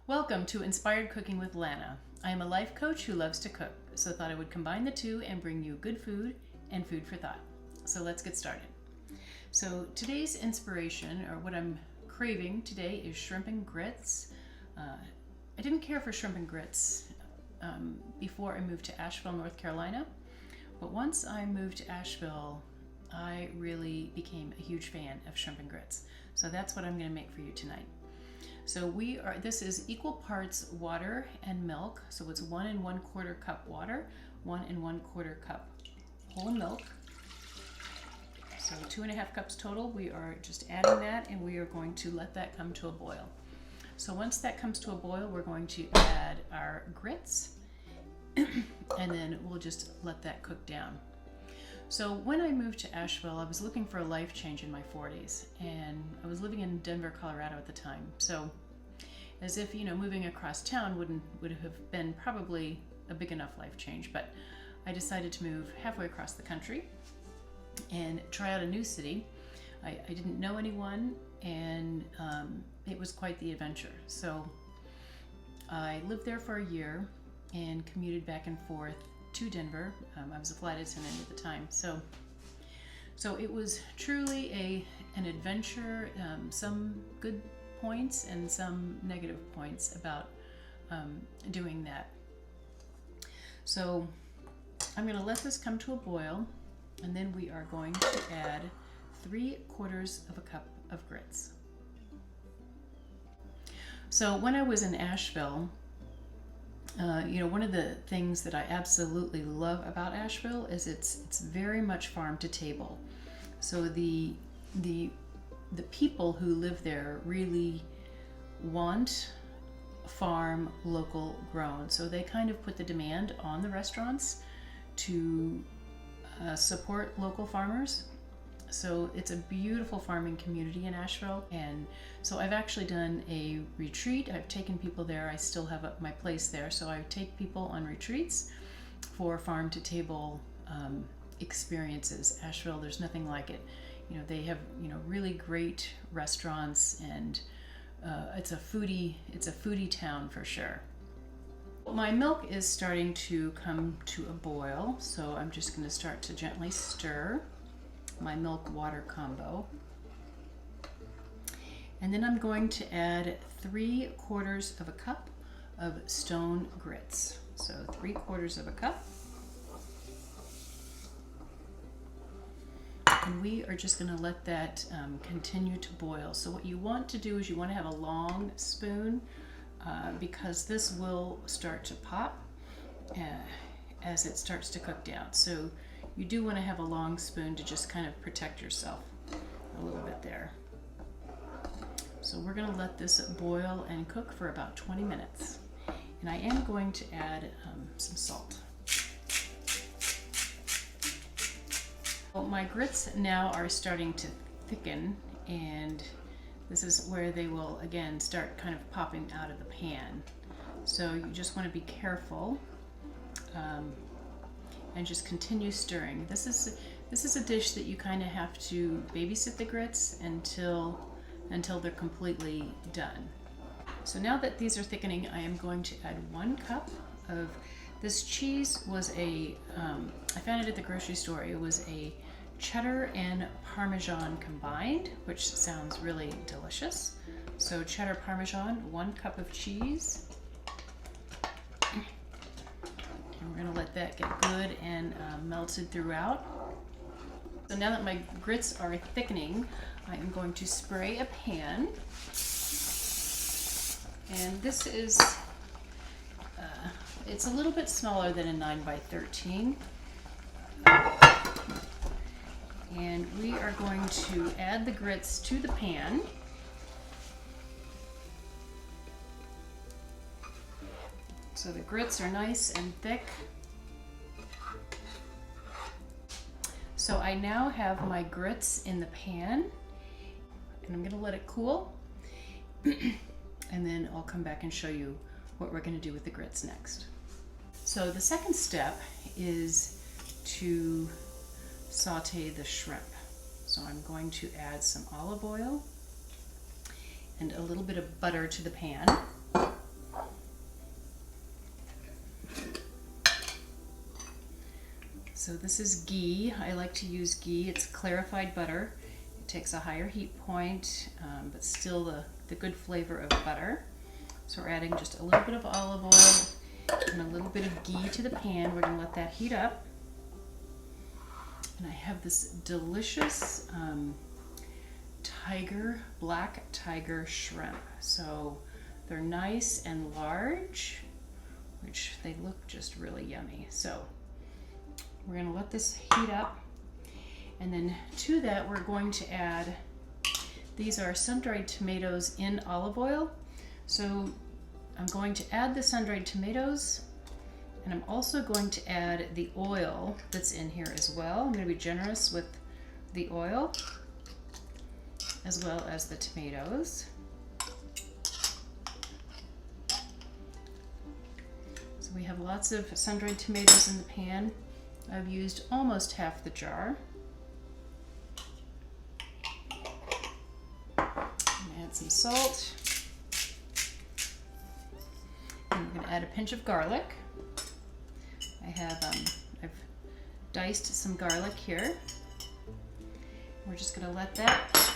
Welcome to Inspired Cooking with Lana. I am a life coach who loves to cook, so thought I would combine the two and bring you good food and food for thought. So let's get started. So today's inspiration, or what I'm craving today, is shrimp and grits. I didn't care for shrimp and grits before I moved to Asheville, North Carolina, but once I moved to Asheville, I really became a huge fan of shrimp and grits. So that's what I'm going to make for you tonight. So this is equal parts water and milk. So it's 1 1/4 cup water, 1 1/4 cup whole milk. So 2.5 cups total. We are just adding that and we are going to let that come to a boil. So once that comes to a boil, we're going to add our grits and then we'll just let that cook down. So when I moved to Asheville, I was looking for a life change in my 40s, and I was living in Denver, Colorado at the time. So as if, moving across town would have been probably a big enough life change, but I decided to move halfway across the country and try out a new city. I didn't know anyone, and it was quite the adventure. So I lived there for a year and commuted back and forth to Denver. I was a flight attendant at the time, so it was truly an adventure. Some good points and some negative points about doing that. So I'm going to let this come to a boil, and then we are going to add 3/4 cup of grits. So when I was in Asheville, one of the things that I absolutely love about Asheville is it's very much farm to table. So the people who live there really want farm, local grown. So they kind of put the demand on the restaurants to support local farmers. So it's a beautiful farming community in Asheville, and so I've actually done a retreat. I've taken people there. I still have my place there, so I take people on retreats for farm to table experiences. Asheville, there's nothing like it. They have really great restaurants, and it's a foodie town for sure. My milk is starting to come to a boil, so I'm just going to start to gently stir my milk water combo, and then I'm going to add 3/4 cup of stone grits. So 3/4 cup, and we are just going to let that continue to boil. So what you want to do is you want to have a long spoon because this will start to pop as it starts to cook down. So you do want to have a long spoon to just kind of protect yourself a little bit there. So we're going to let this boil and cook for about 20 minutes. And I am going to add some salt. Well, my grits now are starting to thicken, and this is where they will again start kind of popping out of the pan. So you just want to be careful. And just continue stirring. This is a dish that you kind of have to babysit the grits until they're completely done. So now that these are thickening, I am going to add 1 cup of this cheese. I found it at the grocery store. It was a cheddar and Parmesan combined, which sounds really delicious. So cheddar Parmesan, 1 cup of cheese. We're going to let that get good and melted throughout. So now that my grits are thickening, I am going to spray a pan. And this is, it's a little bit smaller than a 9x13. And we are going to add the grits to the pan. So the grits are nice and thick. So I now have my grits in the pan, and I'm going to let it cool. And then I'll come back and show you what we're going to do with the grits next. So the second step is to saute the shrimp. So I'm going to add some olive oil and a little bit of butter to the pan. So this is ghee. I like to use ghee. It's clarified butter. It takes a higher heat point, but still the good flavor of butter. So we're adding just a little bit of olive oil and a little bit of ghee to the pan. We're gonna let that heat up. And I have this delicious black tiger shrimp. So they're nice and large, which they look just really yummy. So we're gonna let this heat up. And then to that, we're going to add, these are sun-dried tomatoes in olive oil. So I'm going to add the sun-dried tomatoes, and I'm also going to add the oil that's in here as well. I'm going to be generous with the oil as well as the tomatoes. So we have lots of sun-dried tomatoes in the pan. I've used almost half the jar. Add some salt. And I'm going to add a pinch of garlic. I've diced some garlic here. We're just going to let that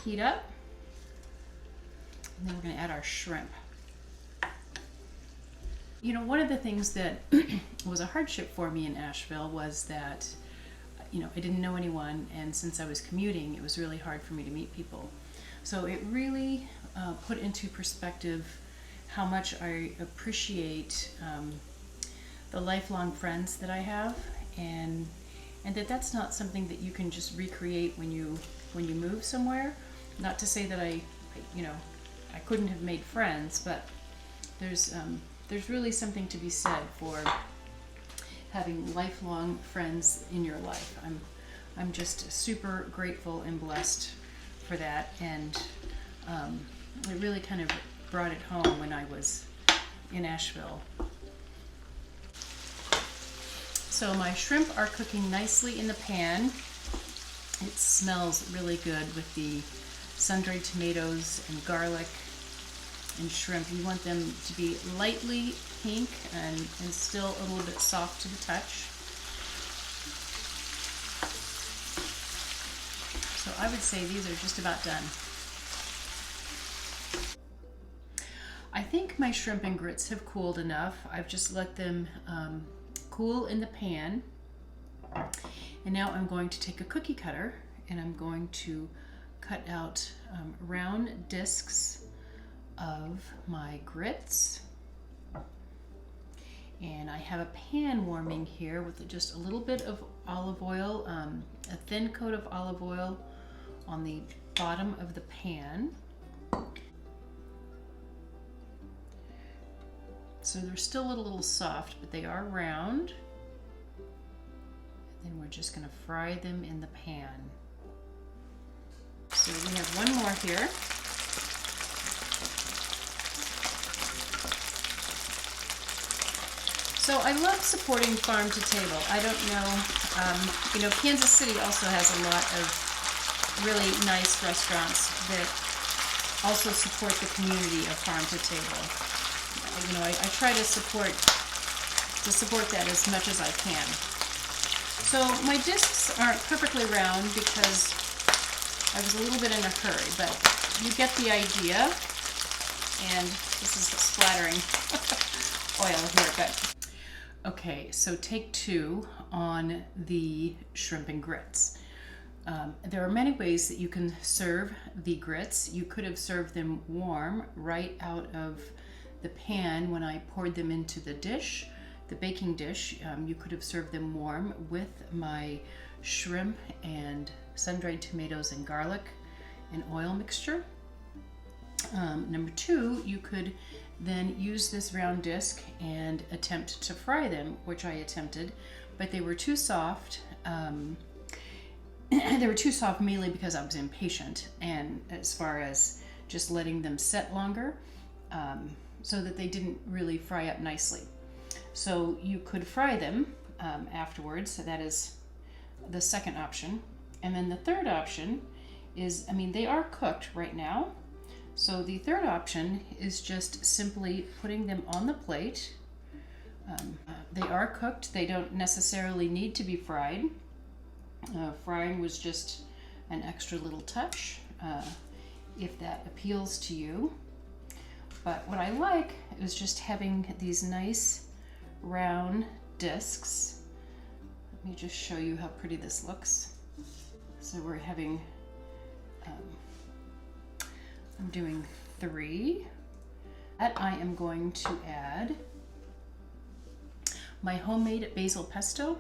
heat up. And then we're going to add our shrimp. You know, one of the things that was a hardship for me in Asheville was that, you know, I didn't know anyone, and since I was commuting, it was really hard for me to meet people. So it really put into perspective how much I appreciate the lifelong friends that I have, and that's not something that you can just recreate when you move somewhere. Not to say that I couldn't have made friends, but there's really something to be said for having lifelong friends in your life. I'm just super grateful and blessed for that, and it really kind of brought it home when I was in Asheville. So my shrimp are cooking nicely in the pan. It smells really good with the sun-dried tomatoes and garlic and shrimp. You want them to be lightly pink and still a little bit soft to the touch. So I would say these are just about done. I think my shrimp and grits have cooled enough. I've just let them cool in the pan. And now I'm going to take a cookie cutter and I'm going to cut out round discs of my grits. And I have a pan warming here with just a little bit of olive oil, a thin coat of olive oil on the bottom of the pan. So they're still a little soft, but they are round. And then we're just going to fry them in the pan. So we have one more here. So I love supporting farm to table. I don't know, Kansas City also has a lot of really nice restaurants that also support the community of farm to table. I try to support that as much as I can. So my discs aren't perfectly round because I was a little bit in a hurry, but you get the idea. And this is splattering oil here, but okay, so take two on the shrimp and grits. There are many ways that you can serve the grits. You could have served them warm right out of the pan when I poured them into the dish, the baking dish. You could have served them warm with my shrimp and sun-dried tomatoes and garlic and oil mixture. Number two, you could then use this round disc and attempt to fry them, which I attempted, but they were too soft. They were too soft mainly because I was impatient, and as far as just letting them set longer, so that they didn't really fry up nicely. So you could fry them afterwards. So that is the second option. And then the third option is, they are cooked right now. So the third option is just simply putting them on the plate They are cooked. They don't necessarily need to be fried. Frying was just an extra little touch, if that appeals to you. But what I like is just having these nice round discs. Let me just show you how pretty this looks. So we're having, I'm doing 3. That I am going to add my homemade basil pesto,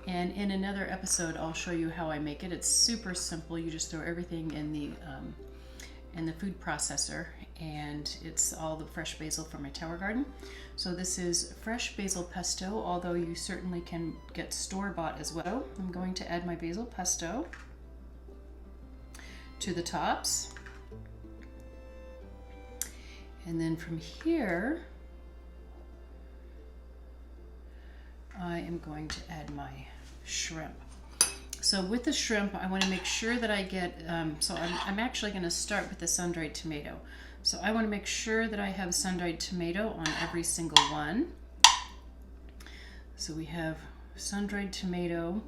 and in another episode I'll show you how I make it. It's super simple. You just throw everything in the food processor, and it's all the fresh basil from my tower garden. So this is fresh basil pesto, although you certainly can get store-bought as well. I'm going to add my basil pesto to the tops, and then from here I am going to add my shrimp. So with the shrimp, I want to make sure that I get, I'm actually going to start with the sun-dried tomato. So I want to make sure that I have sun-dried tomato on every single one. So we have sun-dried tomato.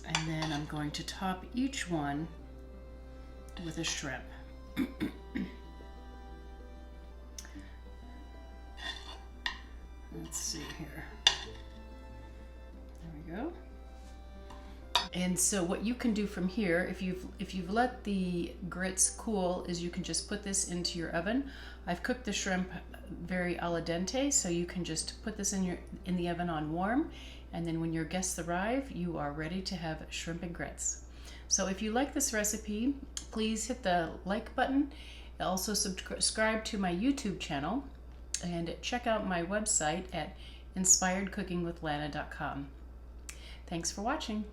And then I'm going to top each one with a shrimp. Let's see here. There we go. And so what you can do from here, if you've let the grits cool, is you can just put this into your oven. I've cooked the shrimp very al dente, so you can just put this in the oven on warm, and then when your guests arrive, you are ready to have shrimp and grits. So if you like this recipe, please hit the like button. Also subscribe to my YouTube channel, and check out my website at inspiredcookingwithlana.com. Thanks for watching.